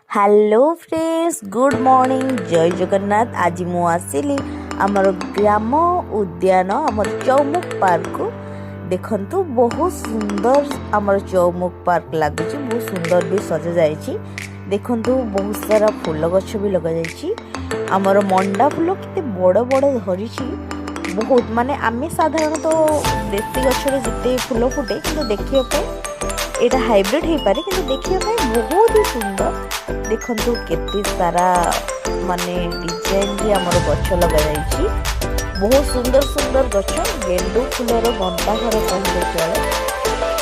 Hello friends good morning जय जगन्नाथ। आज मु आसिली आमर ग्राम उद्यान आमर चौमुख पार्क को देखंतु। बहुत सुंदर आमर चौमुख पार्क लगुच, बहुत सुंदर भी सजा जाइछि। देखंतु बहुत सारा फूल गछ भी लगा जाइछि। आमर मंडा फूल केते बड़ बड़ धरिछि। बहुत माने आमे साधारणतः तो देसी गछरे जिते फूल फुटे किंतु देखियो पे एटा हाइब्रिड हो पारे किंतु देखियो पे बहुत ही सुंदर। देखंतु केते सारा माने डिजाइन भी आमर गछ लगा जाइछि। बहुत सुंदर सुंदर गछ, गेंडू फूलर घंटा घर कहले चले।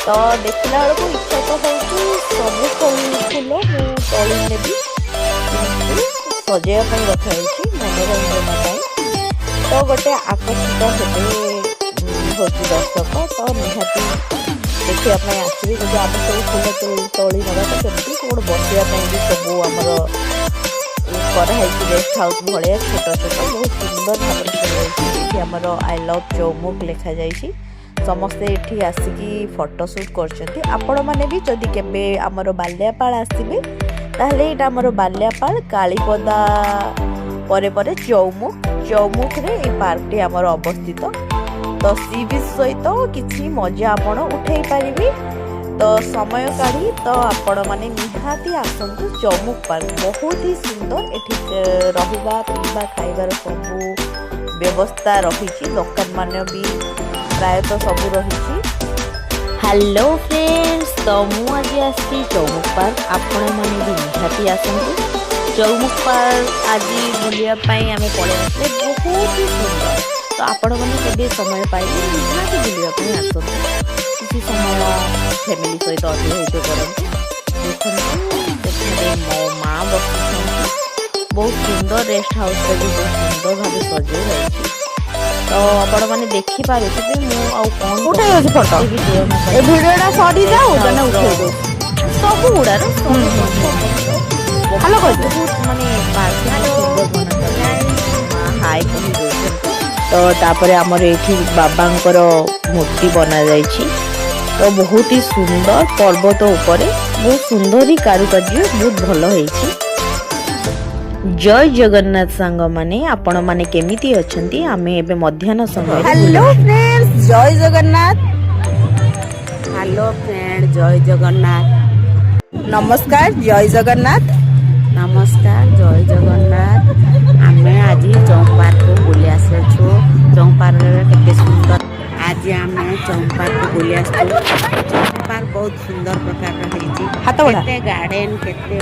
तो देखला बेलू इच्छा तो होउछि सब फूल मु तोली नेबी सजाया ପାଇଁ रखा ହେଇछि मनोरंजन ପାଇଁ। तो गोटे आकर्षित हेबे होछि दर्शक। तो निहाती देखिया ପାଇଁ आसिबे जदि आम सब फूल तोली नबा तो केमती गोटे बसिया भी सब आमर कराई रेस्ट हाउस भाया छोट छोट बहुत सुंदर भाव आमर आई लव चौमुख लिखा जाइए। समस्ते ये आसिकी फोटोशूट कर आपण मैंने भी जदि केबे आमर बाल्यापाल आसबे ताहले एटा आमर बाल्यापाल कालीपदा परे परे चौमुख रे ए पार्क टी आमर अवस्थित। तो सी बीच सहित किसी मजा आपण उठाई पारिबे। तो समय काढ़ी तो आपण माने निहाती आसंतु चौमुख पार्क। बहुत ही सुंदर एठी रहिबा पीबा खाइबार सब व्यवस्था रही। दुकान मान भी प्रायतः सब रही। हेलो फ्रेंड्स, तो मु आज आसी चौमुख पार्क। आपण माने भी निहाती आसंतु चौमुख पार्क आज बुलिया पाई आमे पळे आसले। बहुत ही सुंदर। तो आपण माने केबे समय पाइले निहाती बुलिया पाई आसंतु। किसी समय फैमिली सहित अतिबाहित करते। मो माँ बस बहुत सुंदर रेस्ट हाउस भी बहुत सुंदर भाव सजे रही। तो आपण मैंने देखी पारे कौन उठाई फोटो भिडियोटा सरी जाऊ सब गुड़ा हेलो बहुत माने हाई तो तापर आमर ये बाबांकर मूर्ति बना जाइछि। तो बहुत ही सुंदर पर्वत ऊपर बहुत सुंदर ही कारुकार्य बहुत भल होइछि। जय जगन्नाथ सांग माने आपण माने केमिति अछंती आमे एबे मध्याह्न समय। हेलो फ्रेंड्स जय जगन्नाथ। हेलो फ्रेंड जय जगन्नाथ। नमस्कार जय जगन्नाथ। नमस्कार जय जगन्नाथ। आमे आज चौक पार्क को बुली आसे छु। चौक पार्क रे केते सुंदर आज आमे चौक पार्क को बुली आसे। चौक पार्क बहुत सुंदर प्रकार रे होइछि। केते गार्डन केते